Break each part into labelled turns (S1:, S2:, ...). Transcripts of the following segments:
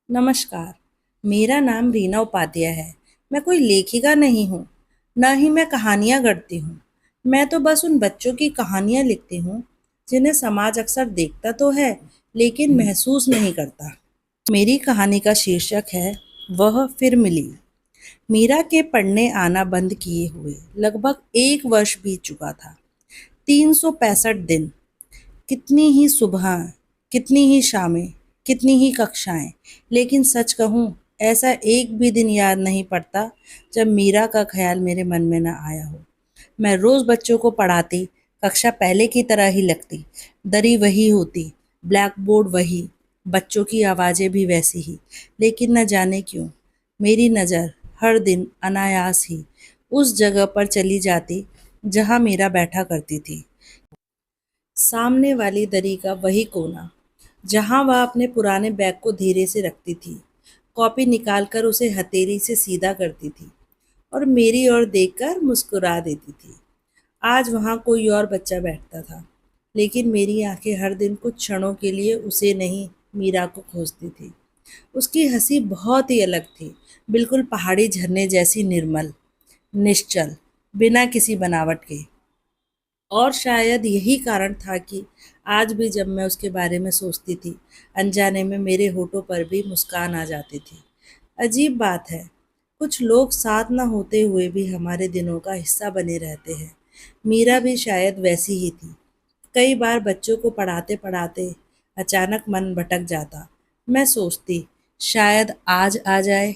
S1: नमस्कार, मेरा नाम रीना उपाध्याय है। मैं कोई लेखिका नहीं हूँ, ना ही मैं कहानियाँ गढ़ती हूँ। मैं तो बस उन बच्चों की कहानियाँ लिखती हूँ, जिन्हें समाज अक्सर देखता तो है, लेकिन महसूस नहीं करता। मेरी कहानी का शीर्षक है, वह फिर मिली। मीरा के पढ़ने आना बंद किए हुए लगभग 1 वर्ष बीत चुका था। 365 दिन, कितनी ही सुबह, कितनी ही शामें, कितनी ही कक्षाएं, लेकिन सच कहूं, ऐसा एक भी दिन याद नहीं पड़ता जब मीरा का ख्याल मेरे मन में न आया हो। मैं रोज बच्चों को पढ़ाती, कक्षा पहले की तरह ही लगती, दरी वही होती, ब्लैक बोर्ड वही, बच्चों की आवाजें भी वैसी ही, लेकिन न जाने क्यों मेरी नज़र हर दिन अनायास ही उस जगह पर चली जाती जहां मीरा बैठा करती थी। सामने वाली दरी का वही कोना, जहां वह अपने पुराने बैग को धीरे से रखती थी, कॉपी निकालकर उसे हथेली से सीधा करती थी और मेरी ओर देखकर मुस्कुरा देती थी। आज वहां कोई और बच्चा बैठता था, लेकिन मेरी आंखें हर दिन कुछ क्षणों के लिए उसे नहीं, मीरा को खोजती थी। उसकी हंसी बहुत ही अलग थी, बिल्कुल पहाड़ी झरने जैसी निर्मल, निश्चल, बिना किसी बनावट के। और शायद यही कारण था कि आज भी जब मैं उसके बारे में सोचती थी, अनजाने में मेरे होठों पर भी मुस्कान आ जाती थी। अजीब बात है, कुछ लोग साथ न होते हुए भी हमारे दिनों का हिस्सा बने रहते हैं। मीरा भी शायद वैसी ही थी। कई बार बच्चों को पढ़ाते पढ़ाते अचानक मन भटक जाता। मैं सोचती, शायद आज आ जाए।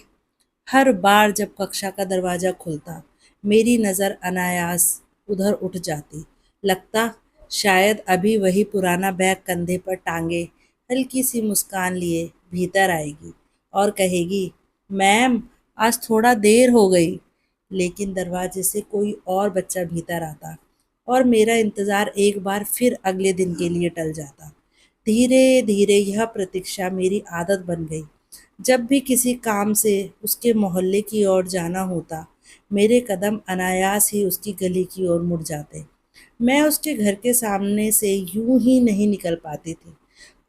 S1: हर बार जब कक्षा का दरवाजा खुलता, मेरी नज़र अनायास उधर उठ जाती। लगता, शायद अभी वही पुराना बैग कंधे पर टांगे, हल्की सी मुस्कान लिए भीतर आएगी और कहेगी, मैम, आज थोड़ा देर हो गई। लेकिन दरवाजे से कोई और बच्चा भीतर आता और मेरा इंतज़ार एक बार फिर अगले दिन के लिए टल जाता। धीरे धीरे यह प्रतीक्षा मेरी आदत बन गई। जब भी किसी काम से उसके मोहल्ले की ओर जाना होता, मेरे कदम अनायास ही उसकी गली की ओर मुड़ जाते। मैं उसके घर के सामने से यूं ही नहीं निकल पाती थी।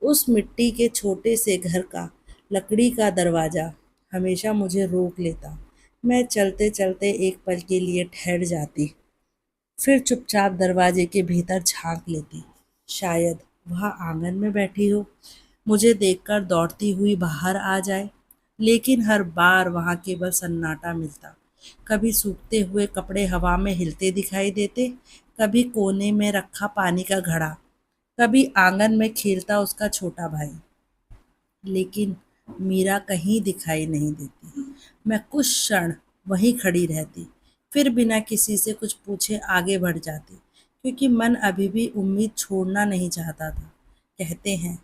S1: उस मिट्टी के छोटे से घर का लकड़ी का दरवाज़ा हमेशा मुझे रोक लेता। मैं चलते चलते एक पल के लिए ठहर जाती, फिर चुपचाप दरवाजे के भीतर झांक लेती। शायद वह आंगन में बैठी हो, मुझे देखकर दौड़ती हुई बाहर आ जाए। लेकिन हर बार वहां केवल सन्नाटा मिलता। कभी सूखते हुए कपड़े हवा में हिलते दिखाई देते, कभी कोने में रखा पानी का घड़ा, कभी आंगन में खेलता उसका छोटा भाई। लेकिन मीरा कहीं दिखाई नहीं देती। मैं कुछ क्षण वहीं खड़ी रहती, फिर बिना किसी से कुछ पूछे आगे बढ़ जाती, क्योंकि मन अभी भी उम्मीद छोड़ना नहीं चाहता था। कहते हैं,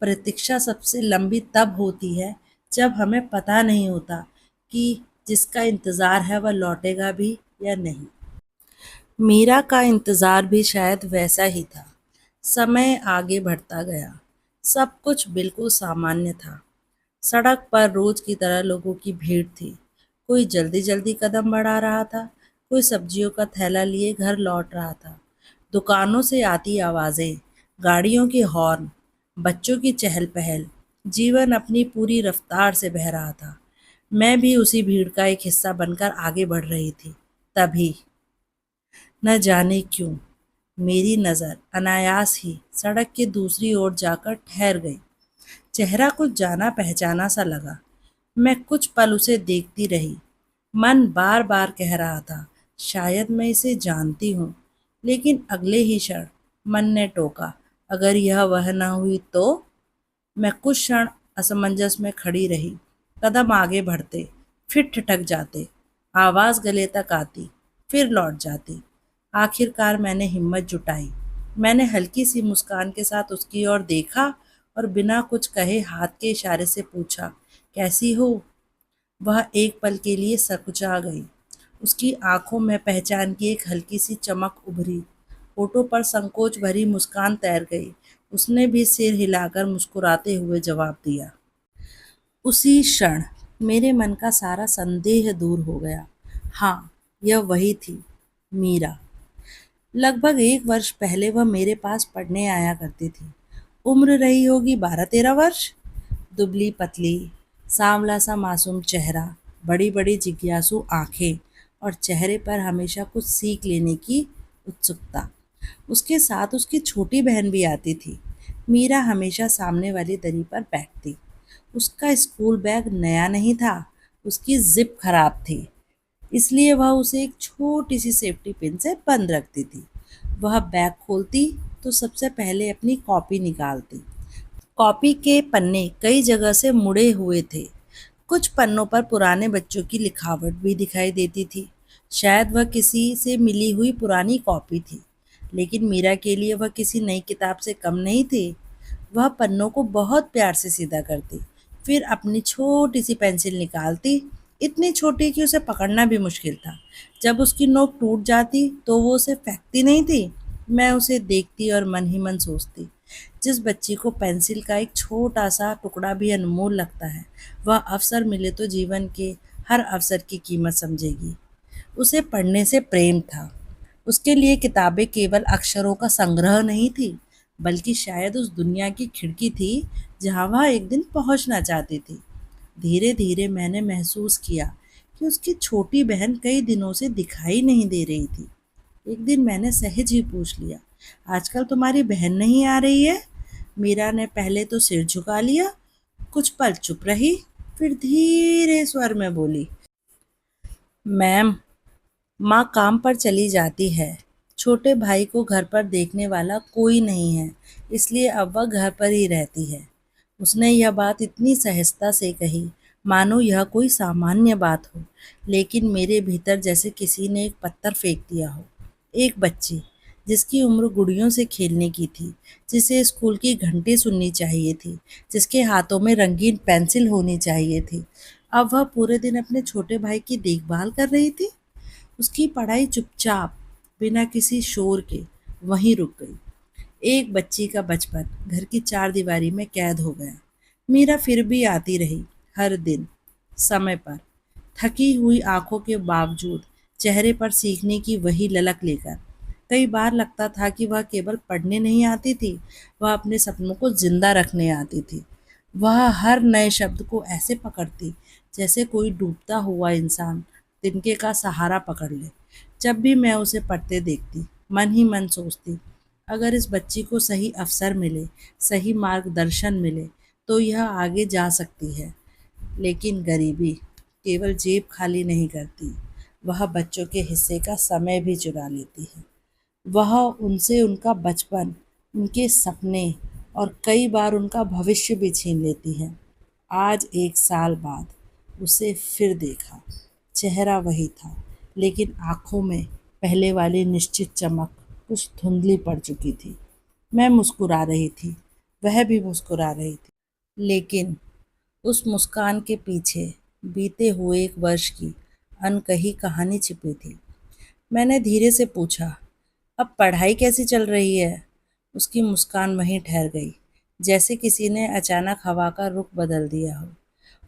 S1: प्रतीक्षा सबसे लंबी तब होती है जब हमें पता नहीं होता कि जिसका इंतज़ार है वह लौटेगा भी या नहीं। मीरा का इंतज़ार भी शायद वैसा ही था। समय आगे बढ़ता गया। सब कुछ बिल्कुल सामान्य था। सड़क पर रोज की तरह लोगों की भीड़ थी। कोई जल्दी जल्दी कदम बढ़ा रहा था, कोई सब्जियों का थैला लिए घर लौट रहा था। दुकानों से आती आवाज़ें, गाड़ियों की हॉर्न, बच्चों की चहल पहल, जीवन अपनी पूरी रफ्तार से बह रहा था। मैं भी उसी भीड़ का एक हिस्सा बनकर आगे बढ़ रही थी। तभी न जाने क्यों मेरी नज़र अनायास ही सड़क की दूसरी ओर जाकर ठहर गई। चेहरा कुछ जाना पहचाना सा लगा। मैं कुछ पल उसे देखती रही। मन बार बार कह रहा था, शायद मैं इसे जानती हूँ। लेकिन अगले ही क्षण मन ने टोका, अगर यह वह न हुई तो। मैं कुछ क्षण असमंजस में खड़ी रही। कदम आगे बढ़ते, फिर ठिठक जाते, आवाज़ गले तक आती, फिर लौट जाती। आखिरकार मैंने हिम्मत जुटाई। मैंने हल्की सी मुस्कान के साथ उसकी ओर देखा और बिना कुछ कहे हाथ के इशारे से पूछा, कैसी हो? वह एक पल के लिए सकुचा गई। उसकी आंखों में पहचान की एक हल्की सी चमक उभरी। होठों पर संकोच भरी मुस्कान तैर गई। उसने भी सिर हिलाकर मुस्कुराते हुए जवाब दिया। उसी क्षण मेरे मन का सारा संदेह दूर हो गया। हाँ, यह वही थी, मीरा। लगभग 1 वर्ष पहले वह मेरे पास पढ़ने आया करती थी। उम्र रही होगी 12-13 वर्ष। दुबली पतली, सांवला सा मासूम चेहरा, बड़ी बड़ी जिज्ञासु आंखें और चेहरे पर हमेशा कुछ सीख लेने की उत्सुकता। उसके साथ उसकी छोटी बहन भी आती थी। मीरा हमेशा सामने वाली दरी पर बैठती। उसका स्कूल बैग नया नहीं था, उसकी जिप खराब थी, इसलिए वह उसे एक छोटी सी सेफ्टी पिन से बंद रखती थी। वह बैग खोलती तो सबसे पहले अपनी कॉपी निकालती। कॉपी के पन्ने कई जगह से मुड़े हुए थे। कुछ पन्नों पर पुराने बच्चों की लिखावट भी दिखाई देती थी। शायद वह किसी से मिली हुई पुरानी कॉपी थी, लेकिन मीरा के लिए वह किसी नई किताब से कम नहीं थी। वह पन्नों को बहुत प्यार से सीधा करती, फिर अपनी छोटी सी पेंसिल निकालती, इतनी छोटी कि उसे पकड़ना भी मुश्किल था। जब उसकी नोक टूट जाती तो वो उसे फेंकती नहीं थी। मैं उसे देखती और मन ही मन सोचती, जिस बच्ची को पेंसिल का एक छोटा सा टुकड़ा भी अनमोल लगता है, वह अवसर मिले तो जीवन के हर अवसर की कीमत समझेगी। उसे पढ़ने से प्रेम था। उसके लिए किताबें केवल अक्षरों का संग्रह नहीं थी, बल्कि शायद उस दुनिया की खिड़की थी जहां वह एक दिन पहुंचना चाहती थी। धीरे धीरे मैंने महसूस किया कि उसकी छोटी बहन कई दिनों से दिखाई नहीं दे रही थी। एक दिन मैंने सहज ही पूछ लिया, आजकल तुम्हारी बहन नहीं आ रही है? मीरा ने पहले तो सिर झुका लिया, कुछ पल चुप रही, फिर धीरे स्वर में बोली, मैम, माँ काम पर चली जाती है। छोटे भाई को घर पर देखने वाला कोई नहीं है, इसलिए अब वह घर पर ही रहती है। उसने यह बात इतनी सहजता से कही, मानो यह कोई सामान्य बात हो, लेकिन मेरे भीतर जैसे किसी ने एक पत्थर फेंक दिया हो। एक बच्ची, जिसकी उम्र गुड़ियों से खेलने की थी, जिसे स्कूल की घंटी सुननी चाहिए थी, जिसके हाथों में रंगीन पेंसिल होनी चाहिए थी, अब वह पूरे दिन अपने छोटे भाई की देखभाल कर रही थी। उसकी पढ़ाई चुपचाप, बिना किसी शोर के, वहीं रुक गई। एक बच्ची का बचपन घर की चारदीवारी में कैद हो गया। मीरा फिर भी आती रही, हर दिन, समय पर, थकी हुई आंखों के बावजूद, चेहरे पर सीखने की वही ललक लेकर। कई बार लगता था कि वह केवल पढ़ने नहीं आती थी, वह अपने सपनों को जिंदा रखने आती थी। वह हर नए शब्द को ऐसे पकड़ती जैसे कोई डूबता हुआ इंसान तिनके का सहारा पकड़ ले। जब भी मैं उसे पढ़ते देखती, मन ही मन सोचती, अगर इस बच्ची को सही अवसर मिले, सही मार्गदर्शन मिले, तो यह आगे जा सकती है। लेकिन गरीबी केवल जेब खाली नहीं करती, वह बच्चों के हिस्से का समय भी चुरा लेती है। वह उनसे उनका बचपन, उनके सपने और कई बार उनका भविष्य भी छीन लेती है। आज 1 साल बाद उसे फिर देखा। चेहरा वही था, लेकिन आँखों में पहले वाली निश्चित चमक कुछ धुंधली पड़ चुकी थी। मैं मुस्कुरा रही थी, वह भी मुस्कुरा रही थी, लेकिन उस मुस्कान के पीछे बीते हुए 1 वर्ष की अनकही कहानी छिपी थी। मैंने धीरे से पूछा, अब पढ़ाई कैसी चल रही है? उसकी मुस्कान वहीं ठहर गई, जैसे किसी ने अचानक हवा का रुख बदल दिया हो।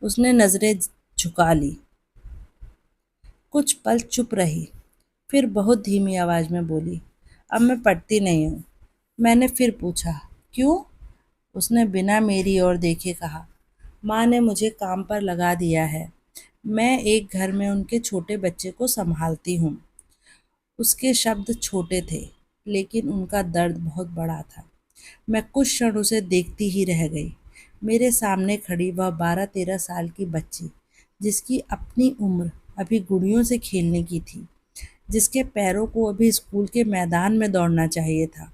S1: उसने नज़रें झुका ली, कुछ पल चुप रही, फिर बहुत धीमी आवाज़ में बोली, अब मैं पढ़ती नहीं हूँ। मैंने फिर पूछा, क्यों? उसने बिना मेरी ओर देखे कहा, माँ ने मुझे काम पर लगा दिया है। मैं एक घर में उनके छोटे बच्चे को संभालती हूँ। उसके शब्द छोटे थे, लेकिन उनका दर्द बहुत बड़ा था। मैं कुछ क्षण उसे देखती ही रह गई। मेरे सामने खड़ी वह 12-13 साल की बच्ची, जिसकी अपनी उम्र अभी गुड़ियों से खेलने की थी, जिसके पैरों को अभी स्कूल के मैदान में दौड़ना चाहिए था,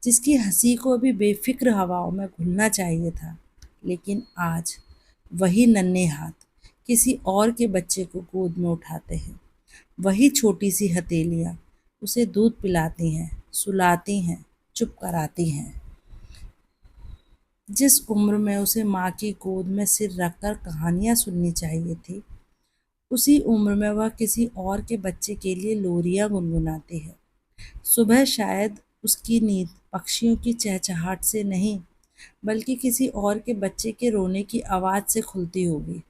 S1: जिसकी हंसी को अभी बेफिक्र हवाओं में घुलना चाहिए था। लेकिन आज वही नन्हे हाथ किसी और के बच्चे को गोद में उठाते हैं। वही छोटी सी हथेलियाँ उसे दूध पिलाती हैं, सुलाती हैं, चुप कराती हैं। जिस उम्र में उसे माँ की गोद में सिर रखकर कहानियाँ सुननी चाहिए थी, उसी उम्र में वह किसी और के बच्चे के लिए लोरियाँ गुनगुनाती है। सुबह शायद उसकी नींद पक्षियों की चहचहाहट से नहीं, बल्कि किसी और के बच्चे के रोने की आवाज़ से खुलती होगी।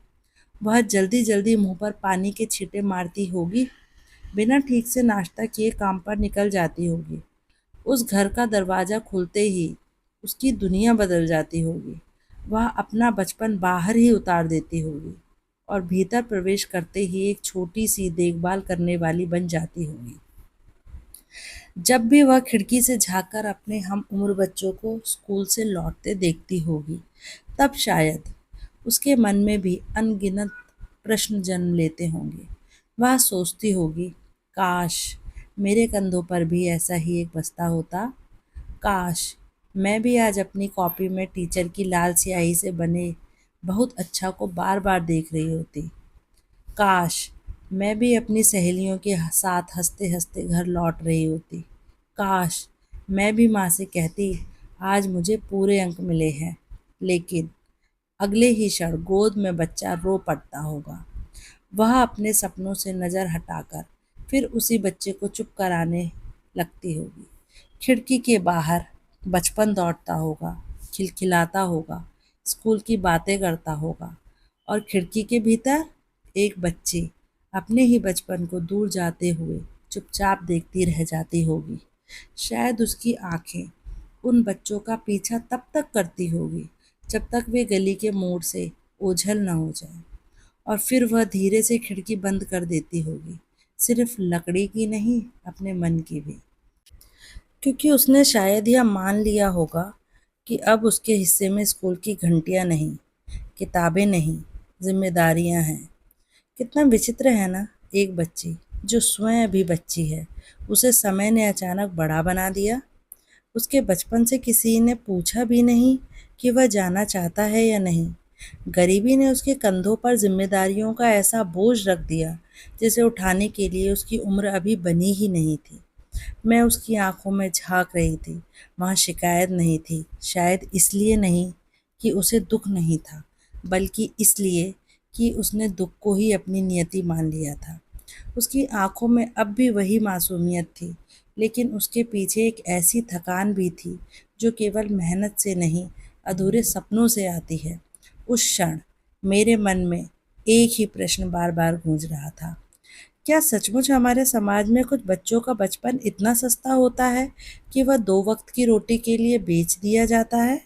S1: वह जल्दी जल्दी मुंह पर पानी के छींटे मारती होगी, बिना ठीक से नाश्ता किए काम पर निकल जाती होगी। उस घर का दरवाज़ा खुलते ही उसकी दुनिया बदल जाती होगी। वह अपना बचपन बाहर ही उतार देती होगी और भीतर प्रवेश करते ही एक छोटी सी देखभाल करने वाली बन जाती होगी। जब भी वह खिड़की से झांककर अपने हम उम्र बच्चों को स्कूल से लौटते देखती होगी, तब शायद उसके मन में भी अनगिनत प्रश्न जन्म लेते होंगे। वह सोचती होगी, काश मेरे कंधों पर भी ऐसा ही एक बस्ता होता। काश मैं भी आज अपनी कॉपी में टीचर की लाल स्याही से बने बहुत अच्छा को बार बार देख रही होती। काश मैं भी अपनी सहेलियों के साथ हंसते हंसते घर लौट रही होती। काश मैं भी माँ से कहती, आज मुझे पूरे अंक मिले हैं। लेकिन अगले ही क्षण गोद में बच्चा रो पड़ता होगा। वह अपने सपनों से नज़र हटाकर फिर उसी बच्चे को चुप कराने लगती होगी। खिड़की के बाहर बचपन दौड़ता होगा, खिलखिलाता होगा, स्कूल की बातें करता होगा और खिड़की के भीतर एक बच्ची अपने ही बचपन को दूर जाते हुए चुपचाप देखती रह जाती होगी। शायद उसकी आंखें उन बच्चों का पीछा तब तक करती होगी जब तक वे गली के मोड़ से ओझल न हो जाए और फिर वह धीरे से खिड़की बंद कर देती होगी, सिर्फ लकड़ी की नहीं, अपने मन की भी। क्योंकि उसने शायद यह मान लिया होगा कि अब उसके हिस्से में स्कूल की घंटियां नहीं, किताबें नहीं, जिम्मेदारियां हैं। कितना विचित्र है ना, एक बच्ची जो स्वयं अभी बच्ची है, उसे समय ने अचानक बड़ा बना दिया। उसके बचपन से किसी ने पूछा भी नहीं कि वह जाना चाहता है या नहीं। गरीबी ने उसके कंधों पर जिम्मेदारियों का ऐसा बोझ रख दिया जिसे उठाने के लिए उसकी उम्र अभी बनी ही नहीं थी। मैं उसकी आंखों में झांक रही थी। वहाँ शिकायत नहीं थी, शायद इसलिए नहीं कि उसे दुख नहीं था, बल्कि इसलिए कि उसने दुख को ही अपनी नियति मान लिया था। उसकी आंखों में अब भी वही मासूमियत थी, लेकिन उसके पीछे एक ऐसी थकान भी थी जो केवल मेहनत से नहीं, अधूरे सपनों से आती है। उस क्षण मेरे मन में एक ही प्रश्न बार बार गूंज रहा था, क्या सचमुच हमारे समाज में कुछ बच्चों का बचपन इतना सस्ता होता है कि वह दो वक्त की रोटी के लिए बेच दिया जाता है?